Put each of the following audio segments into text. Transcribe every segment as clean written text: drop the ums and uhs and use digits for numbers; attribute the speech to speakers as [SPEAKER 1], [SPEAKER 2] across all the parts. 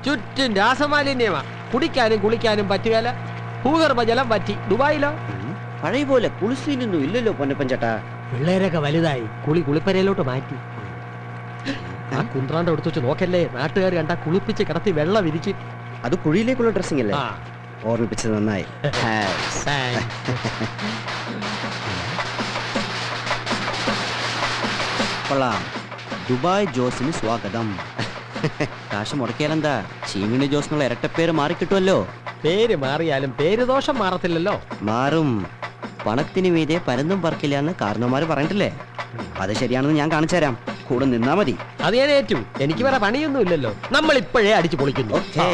[SPEAKER 1] ചുറ്റും രാസമാലിന്യമാ. കുടിക്കാനും കുളിക്കാനും പറ്റുകയില്ല. ഭൂഗർഭജലം പറ്റി. ദുബായിലോ
[SPEAKER 2] പഴയ പോലെ കുളിസീനൊന്നും ഇല്ലല്ലോ പൊന്നപ്പൻ ചേട്ടാ.
[SPEAKER 1] പിള്ളേരൊക്കെ വലുതായി. കുളിപ്പരയിലോട്ട് മാറ്റി. ആ കുന്ത്രാണ്ട് എടുത്തു വെച്ച് നോക്കല്ലേ, നാട്ടുകാർ കണ്ടാ കുളിപ്പിച്ച് കിടത്തി വെള്ളം വിരിക്കും.
[SPEAKER 2] അത് കുഴിയിലേക്കുള്ള ഡ്രസ്സിംഗ് അല്ലേ? ഓർമ്മിപ്പിച്ചത് നന്നായി. കൊള്ളാം. ദുബായ് ജോസിന് സ്വാഗതം. കാശ് മുടക്കിയാലെന്താ, ചീമിണി ജോസിനുള്ള ഇരട്ടപ്പേര് മാറിക്കിട്ടുമല്ലോ.
[SPEAKER 1] പേര് മാറിയാലും പേര് ദോഷം മാറത്തില്ലല്ലോ.
[SPEAKER 2] മാറും. പണത്തിന് മീതെ പരന്നും പറക്കില്ല എന്ന് കാരണവന്മാര് പറഞ്ഞിട്ടില്ലേ? അത് ശരിയാണെന്ന് ഞാൻ കാണിച്ചു തരാം. കൂടെ നിന്നാ മതി.
[SPEAKER 1] അത് ഞാൻ ഏറ്റു. എനിക്ക് വേറെ പണിയൊന്നും ഇല്ലല്ലോ. നമ്മൾ ഇപ്പോഴേ അടിച്ചു പൊളിക്കുന്നു.
[SPEAKER 2] ഓക്കേ.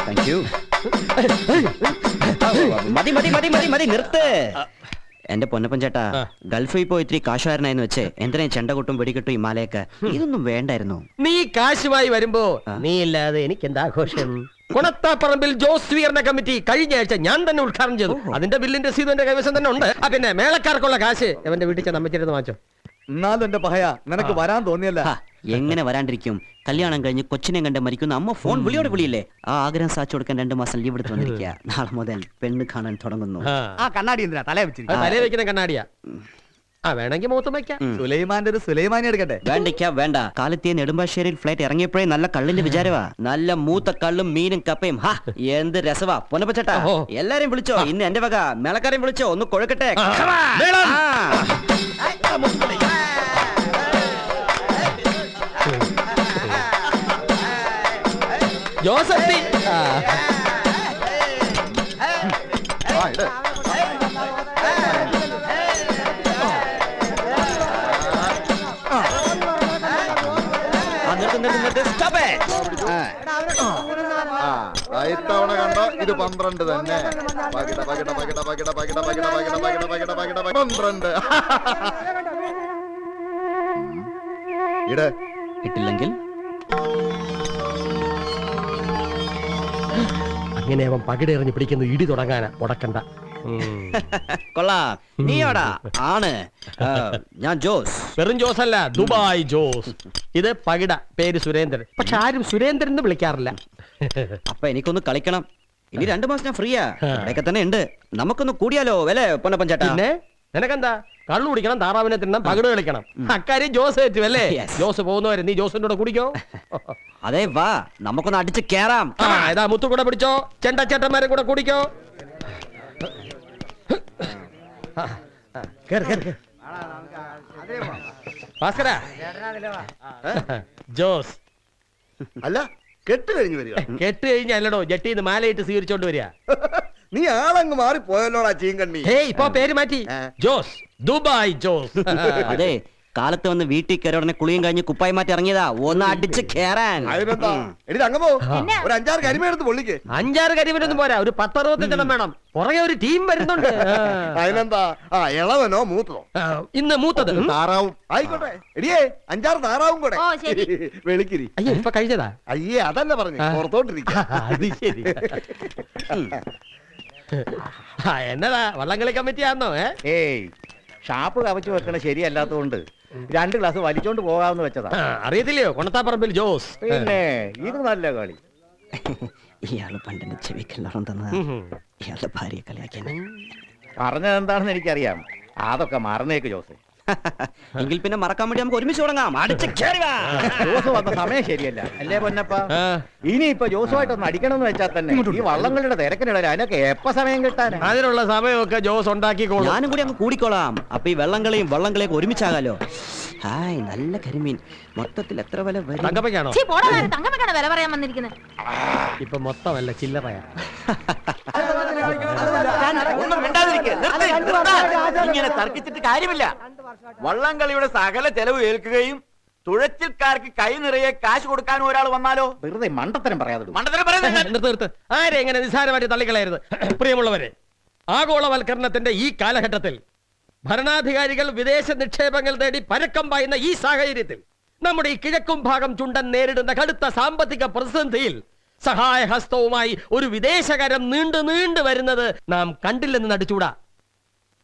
[SPEAKER 2] Thank you. മതി മതി മതി മതി മതി നിർത്ത്. എന്റെ പൊന്നപ്പൻ ചേട്ടാ, ഗൾഫിൽ പോയി ഇത്തിരി കാശുകാരനായെന്ന് വെച്ച് എന്തിനാ ചെണ്ടകൊട്ടും വെടിക്കെട്ടും ഈ മാലയൊക്കെ? ഇതൊന്നും വേണ്ടായിരുന്നു.
[SPEAKER 1] നീ കാശുമായി വരുമ്പോ നീ ഇല്ലാതെ എനിക്ക് എന്താ ആഘോഷം? കൊണത്താപ്പറമ്പിൽ ജോസ് സ്വീകരണ കമ്മിറ്റി കഴിഞ്ഞ ആഴ്ച ഞാൻ തന്നെ ഉദ്ഘാടനം ചെയ്തു. അതിന്റെ ബില്ലിന്റെ രസീത് എന്റെ കൈവശം തന്നെ ഉണ്ട്. പിന്നെ മേളക്കാർക്കുള്ള കാശ് എവന്റെ വീട്ടിൽ ചെന്ന് അമ്മച്ചിരുന്ന് വാങ്ങിച്ചോ.
[SPEAKER 3] എന്നാലും എന്റെ പഹയ നിനക്ക് വരാൻ തോന്നിയല്ല.
[SPEAKER 2] എങ്ങനെ വരാണ്ടിരിക്കും? കല്യാണം കഴിഞ്ഞ് കൊച്ചിനെ കണ്ട് മരിക്കുന്ന അമ്മ ഫോൺ വിളിയോടെ വിളിയില്ലേ? ആ ആഗ്രഹം സാധിച്ചു കൊടുക്കാൻ 2 മാസം ലീവ് എടുത്ത് വന്നിരിക്കുക. നാളെ മുതൽ പെണ്ണ് കാണാൻ തുടങ്ങുന്നു.
[SPEAKER 3] ആ കണ്ണാടി എന്തിനാ തലേ വെച്ചിരിക്കും?
[SPEAKER 1] തലേ വെക്കുന്ന കണ്ണാടിയാ. വേണമെങ്കിൽ മൂത്തും വയ്ക്കാം.
[SPEAKER 3] സുലൈമാന്റെ ഒരു സുലൈമാനി എടുക്കട്ടെ.
[SPEAKER 2] വേണ്ട. കാലത്തെ നെടുമ്പാശ്ശേരിയിൽ ഫ്ലൈറ്റ് ഇറങ്ങിയപ്പോഴേ നല്ല കള്ളിന്റെ വിചാരവാ. നല്ല മൂത്ത കള്ളും മീനും കപ്പയും. എന്ത് രസവാ പൊന്നപ്പച്ചേട്ടാ. എല്ലാരെയും വിളിച്ചോ. ഇന്ന് എന്റെ വക മേളക്കാരെയും വിളിച്ചോ. ഒന്ന് കൊഴുക്കട്ടെ.
[SPEAKER 1] ജോസഫി
[SPEAKER 4] ഇത്തവണ കണ്ടോ ഇത് 12 തന്നെ. 12 ഇട്.
[SPEAKER 2] കിട്ടില്ലെങ്കിൽ
[SPEAKER 1] അങ്ങനെ അവൻ പകിടെറിഞ്ഞ് പിടിക്കുന്നു. ഇടി തുടങ്ങാനാ. മുടക്കണ്ട.
[SPEAKER 2] കൊള്ളാ. നീയോടാ ആണ്. ഞാൻ ജോസ്.
[SPEAKER 1] വെറും ജോസ് അല്ല, ദുബായ് ജോസ്. ഇത് പകിട. പേര് സുരേന്ദ്രൻ. പക്ഷെ ആരും സുരേന്ദ്രൻ എന്ന് വിളിക്കാറില്ല.
[SPEAKER 2] അപ്പൊ എനിക്കൊന്ന് കളിക്കണം. ഇനി 2 മാസം ഞാൻ ഫ്രീയാ. ഇവിടെയൊക്കെ തന്നെ ഉണ്ട്. നമുക്കൊന്ന് കൂടിയാലോ വില പൊന്നപ്പൻ ചേട്ടാ?
[SPEAKER 1] പിന്നെ നിനക്കെന്താ? കള്ളു കുടിക്കണം, താറാവിനെ തിന്നണം, പകിട് കളിക്കണം. അക്കാര്യം ജോസ് ഏറ്റും അല്ലേ? ജോസ് പോകുന്നവരെ നീ ജോസിന്റെ കൂടെ കുടിക്കോ?
[SPEAKER 2] അതെ വാ, നമുക്കൊന്ന് അടിച്ച് കേറാം.
[SPEAKER 1] ഇതാ മുത്തു കൂടെ പിടിച്ചോ. ചെണ്ടച്ചേട്ടന്മാരെ കൂടെ കുടിക്കോ. ഭാസ്കര, ജോസ്
[SPEAKER 4] അല്ല കെട്ട് കഴിഞ്ഞു വരിക.
[SPEAKER 1] കെട്ട് കഴിഞ്ഞല്ലടോ, ജട്ടിന്ന് മാലയിട്ട് സ്വീകരിച്ചോണ്ട് വരിക.
[SPEAKER 4] നീ ആളങ്ങ് മാറി പോയല്ലോടാ ചീങ്കണ്ണി.
[SPEAKER 1] ഇപ്പൊ പേര് മാറ്റി. ജോസ്, ദുബായ് ജോസ്.
[SPEAKER 2] അതെ, കാലത്ത് വന്ന് വീട്ടിൽ കയറി ഉടനെ കുളിയും കഴിഞ്ഞ് കുപ്പായി മാറ്റി ഇറങ്ങിയതാ. ഒന്ന് അടിച്ച് കേറാൻ.
[SPEAKER 4] എടി അങ്ങ് ഒരു 5-6 കരിമീനെടുത്ത് പൊള്ളിക്ക്.
[SPEAKER 1] 5-6 കരിമീനൊന്നും പോരാ, ഒരു 10-60 ജനം വേണം. പുറകെ ഒരു ടീം വരുന്നുണ്ട്.
[SPEAKER 4] അതിനെന്താ? ഇളവനോ മൂത്തതോ?
[SPEAKER 1] ഇന്ന് മൂത്തത്
[SPEAKER 4] താറാവും. ആയിക്കോട്ടെ എടിയേ, 5-6 താറാവും കൂടെ വെളിക്കിരി.
[SPEAKER 1] അയ്യോ ഇപ്പൊ കഴിഞ്ഞതാ.
[SPEAKER 4] അയ്യേ അതല്ല പറഞ്ഞു, പുറത്തോട്ടിരിക്കും.
[SPEAKER 1] അത് ശരി. എന്നതാ വള്ളംകളി കമ്മിറ്റി ആണോ?
[SPEAKER 3] ഏയ്, ഷാപ്പ് കവച്ചു വെക്കണ ശരിയല്ലാത്തതുകൊണ്ട് 2 ഗ്ലാസ് വലിച്ചോണ്ട് പോകാമെന്ന് വെച്ചതാ.
[SPEAKER 1] അറിയത്തില്ലയോ കൊണത്താപ്പറമ്പിൽ ജോസ്?
[SPEAKER 3] പിന്നെ ഇത് നല്ല കളി.
[SPEAKER 2] ഇയാള് പണ്ടെന്റെ ചെവിക്കെല്ലാം തന്ന ഇയാളുടെ ഭാര്യയെ കളിയാക്കിയാണ്.
[SPEAKER 3] പറഞ്ഞതെന്താണെന്ന് എനിക്കറിയാം. അതൊക്കെ മറന്നേക്ക് ജോസ്.
[SPEAKER 2] എങ്കിൽ പിന്നെ മറക്കാൻ വേണ്ടി നമുക്ക് ഒരുമിച്ച് തുടങ്ങാം.
[SPEAKER 3] ജോസ് വന്ന സമയം ശരിയല്ല അല്ലേ പൊന്നപ്പ? ഇനിയിപ്പൊ ജോസുമായിട്ടൊന്ന് അടിക്കണമെന്ന് വെച്ചാൽ തന്നെ ഈ വള്ളങ്ങളുടെ തിരക്കിനിടയിൽ അതിനൊക്കെ എപ്പ സമയം കിട്ടാൻ?
[SPEAKER 1] അതിനുള്ള സമയമൊക്കെ ജോസ് ഉണ്ടാക്കിക്കോളൂ.
[SPEAKER 2] ഞാനും കൂടി അങ്ങ് കൂടിക്കോളാം. അപ്പൊ ഈ വെള്ളംകളിയും വള്ളംകളിയൊക്കെ ഒരുമിച്ചാകാലോ. ഹായ്, നല്ല കരിമീൻ. മൊത്തത്തിൽ എത്ര വില വരും?
[SPEAKER 1] തങ്കപ്പയ്ക്കാണോ?
[SPEAKER 5] വില പറയാൻ വന്നിരിക്കുന്നത്
[SPEAKER 1] ഇപ്പൊ മൊത്തമല്ല ചില്ലറയാ.
[SPEAKER 3] ഇങ്ങനെ തർക്കിച്ചിട്ട് കാര്യമില്ല. വള്ളംകളിയുടെ സകല ചെലവ് ഏൽക്കുകയും തുഴച്ചിൽക്കാർക്ക് കൈ നിറയെ കാശ് കൊടുക്കാനും ഒരാൾ വന്നാലോ? വെറുതെ മണ്ടത്തരം പറയാതെ
[SPEAKER 1] ആരെ എങ്ങനെ നിസ്സാരമായിട്ട് തള്ളിക്കളയരുത്. പ്രിയമുള്ളവരെ, ആഗോളവൽക്കരണത്തിന്റെ ഈ കാലഘട്ടത്തിൽ ഭരണാധികാരികൾ വിദേശ നിക്ഷേപങ്ങൾ തേടി പരക്കം പായുന്ന ഈ സാഹചര്യത്തിൽ നമ്മുടെ ഈ കിഴക്കും ഭാഗം ചുണ്ടൻ നേരിടുന്ന കടുത്ത സാമ്പത്തിക പ്രതിസന്ധിയിൽ സഹായഹസ്തവുമായി ഒരു വിദേശകരം നീണ്ടു നീണ്ടു വരുന്നത് നാം കണ്ടില്ലെന്ന് നടിച്ചൂടാ.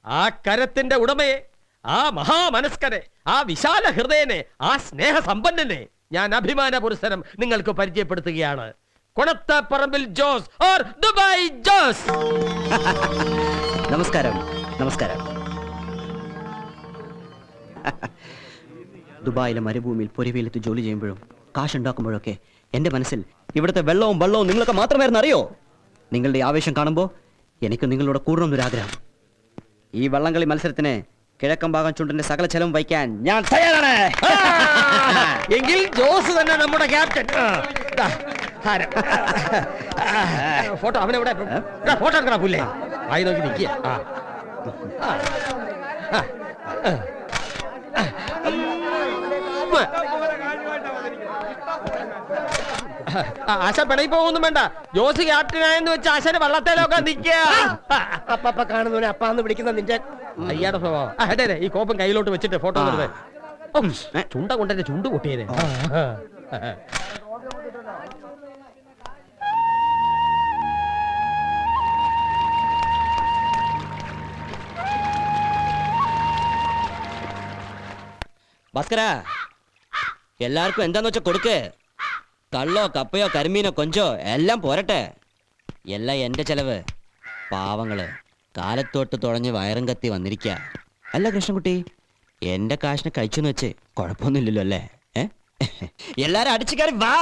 [SPEAKER 1] ആ കരത്തിന്റെ ഉടമയെ, ആ മഹാമനസ്കനെ, ആ വിശാല ഹൃദയനെ, ആ സ്നേഹസമ്പന്നനെ ഞാൻ അഭിമാന പുരസ്സരം നിങ്ങൾക്ക് പരിചയപ്പെടുത്തുകയാണ്. കൊണത്താപ്പറമ്പിൽ ജോസ് ഓർ ദുബായ് ജോസ്.
[SPEAKER 2] നമസ്കാരം. നമസ്കാരം. ദുബായിലെ മരുഭൂമിയിൽ പൊരിവെയിലത്ത് ജോലി ചെയ്യുമ്പോഴും കാശുണ്ടാക്കുമ്പോഴൊക്കെ എന്റെ മനസ്സിൽ ഇവിടുത്തെ വെള്ളവും വെള്ളവും നിങ്ങളൊക്കെ മാത്രമായിരുന്നു. അറിയോ, നിങ്ങളുടെ ആവേശം കാണുമ്പോൾ എനിക്ക് നിങ്ങളോട് കൂടണമെന്നൊരാഗ്രഹം. ഈ വള്ളംകളി മത്സരത്തിന് കിഴക്കൻ ഭാഗം ചുണ്ടിന്റെ സകല ചെലവും വഹിക്കാൻ ഞാൻ തയ്യാറാണ്.
[SPEAKER 1] എങ്കിൽ ജോസ് തന്നെ നമ്മുടെ ക്യാപ്റ്റൻ. ഫോട്ടോ അവനെവിടെ? ഫോട്ടോ എടുക്കണ പുല്ലേ. ആയി നോക്കി നിൽക്കുക. ആശ പിണയി പോകുന്നു വേണ്ട. ജോസ് ക്യാപ്റ്റനായെന്ന് വെച്ച് ആശാന് വള്ളത്തേലൊക്കെ നിൽക്കുക. അപ്പ കാണുന്നവനെ അപ്പാന്ന് വിളിക്കുന്ന നിന്റെ അയ്യാടെ സ്വഭാവം. അതെ, ഈ കോപ്പം കയ്യിലോട്ട് വെച്ചിട്ട് ഫോട്ടോ എടുത്തേ. ചുണ്ട കൊണ്ടെന്റെ ചുണ്ട് പൊട്ടിയതേ.
[SPEAKER 2] ഭാസ്കര, എല്ലാവർക്കും എന്താന്ന് വെച്ചാ കൊടുക്ക്. കള്ളോ കപ്പയോ കരിമീനോ കൊഞ്ചോ എല്ലാം പോരട്ടെ. എല്ലാം എന്റെ ചെലവ്. പാവങ്ങള് കാലത്തോട്ട് തുഴഞ്ഞ് വയറും കത്തി വന്നിരിക്കുക. അല്ല കൃഷ്ണൻകുട്ടി, എന്റെ കാശിനെ കഴിച്ചെന്ന് വെച്ച് കുഴപ്പമൊന്നുമില്ലല്ലോ അല്ലേ? എല്ലാരും അടിച്ചു കയറി വാ.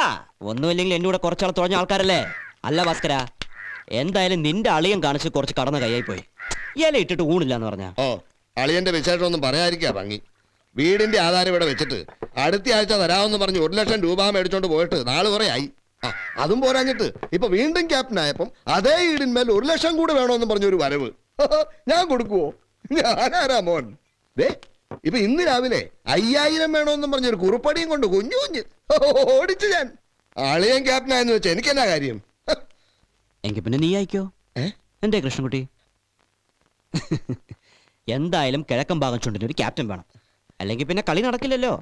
[SPEAKER 2] ഒന്നുമില്ലെങ്കിൽ എന്റെ കൂടെ കുറച്ചാൾ തുഴഞ്ഞ ആൾക്കാരല്ലേ? അല്ല ഭാസ്കര, എന്തായാലും നിന്റെ അളിയൻ കാണിച്ച് കുറച്ച് കടന്ന കൈയായി പോയി. ഇല ഇട്ടിട്ട് ഊണില്ല എന്ന് പറഞ്ഞ.
[SPEAKER 4] ഓ, അളിയന്റെ വിശേഷമൊന്നും പറയാതിരിക്കാ ഭംഗി. വീടിന്റെ ആധാരം ഇവിടെ വെച്ചിട്ട് അടുത്ത ആഴ്ച തരാമെന്ന് പറഞ്ഞ് 1 ലക്ഷം രൂപ മേടിച്ചോണ്ട് പോയിട്ട് 4 കുറെ ആയി. അതും പോരാഞ്ഞിട്ട് ഇപ്പൊ വീണ്ടും ക്യാപ്റ്റനായപ്പം അതേ ഈടിന്മേൽ 1 ലക്ഷം കൂടെ വേണമെന്ന് പറഞ്ഞൊരു വരവ്. ഞാൻ കൊടുക്കുവോ? ഞാനാരാ മോൻ? ഇപ്പൊ ഇന്ന് രാവിലെ 5000 വേണമെന്നും പറഞ്ഞൊരു കുറുപ്പടിയും കൊണ്ട് കുഞ്ഞു ഓടിച്ചു ഞാൻ. അളിയൻ ക്യാപ്റ്റനായെന്ന് വെച്ചാൽ എനിക്കെന്നാ കാര്യം?
[SPEAKER 2] എങ്കിൽ പിന്നെ നീ അയക്കോ. എന്തേ കൃഷ്ണൻകുട്ടി? എന്തായാലും കിഴക്കൻ ഭാഗം ചുണ്ടിന് ഒരു ക്യാപ്റ്റൻ വേണം. അല്ലെങ്കിൽ പിന്നെ കളി നടക്കില്ലല്ലോ.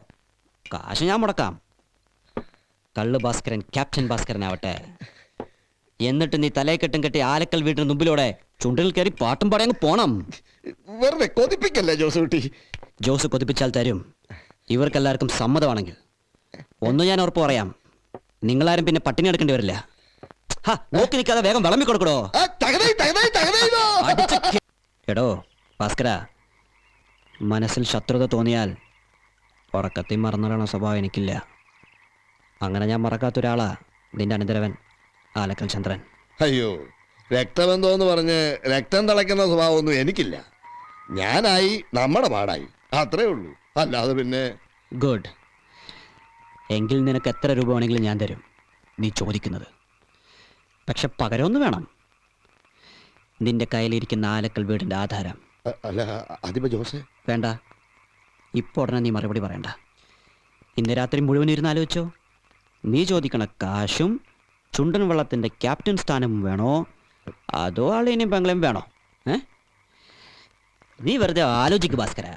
[SPEAKER 2] കാശ് ഞാൻ മുടക്കാം. കള്ളു ഭാസ്കരൻ ക്യാപ്റ്റൻ ഭാസ്കരൻ ആവട്ടെ. എന്നിട്ട് നീ തലയെക്കെട്ടും കെട്ടി ആലക്കൽ വീടിന് മുമ്പിലൂടെ ചുണ്ടിൽ കയറി പാട്ടും പാടി അങ്ങ് പോണം.
[SPEAKER 4] വെറുതെ കൊതിപ്പിക്കല്ലേ ജോസ് കുട്ടി.
[SPEAKER 2] ജോസ് കൊതിപ്പിച്ചാൽ തരും, ഇവർക്കെല്ലാവർക്കും സമ്മതമാണെങ്കിൽ. ഒന്ന് ഞാൻ ഉറപ്പ് പറയാം, നിങ്ങളാരും പിന്നെ പട്ടിണി എടുക്കേണ്ടി വരില്ല. നോക്കി നിൽക്കാതെ വേഗം വിളമ്പി കൊടുക്കടോ. എടോ ഭാസ്കര, മനസ്സിൽ ശത്രുത തോന്നിയാൽ ഉറക്കത്തിൽ മറന്നിടണ സ്വഭാവം എനിക്കില്ല. അങ്ങനെ ഞാൻ മറക്കാത്തൊരാളാ നിന്റെ അനന്തരവൻ ആലക്കൽ ചന്ദ്രൻ.
[SPEAKER 4] അയ്യോ, രക്തബന്ധമെന്ന് പറഞ്ഞ് രക്തം തിളയ്ക്കുന്ന സ്വഭാവമൊന്നും എനിക്കില്ല. ഞാനായി നമ്മുടെ പാടായി, അത്രേ ഉള്ളൂ. അല്ലാതെ പിന്നെ.
[SPEAKER 2] ഗുഡ്. എങ്കിൽ നിനക്ക് എത്ര രൂപ വേണമെങ്കിലും ഞാൻ തരും, നീ ചോദിക്കുന്നത്. പക്ഷെ പകരമൊന്നും വേണം. നിന്റെ കയ്യിലിരിക്കുന്ന ആലക്കൽ വീടിന്റെ ആധാരം.
[SPEAKER 4] അല്ല അതിപ്പോ ജോസേ.
[SPEAKER 2] വേണ്ട, ഇപ്പോൾ ഉടനെ നീ മറുപടി പറയണ്ട. ഇന്ന് രാത്രി മുഴുവൻ ഇരുന്ന് ആലോചിച്ചോ. നീ ചോദിക്കണ കാശും ചുണ്ടൻ വള്ളത്തിന്റെ ക്യാപ്റ്റൻ സ്ഥാനവും വേണോ, അതോ ആളിനെയും ബംഗ്ലയും വേണോ? നീ വെറുതെ ആലോചിക്ക് ഭാസ്കര.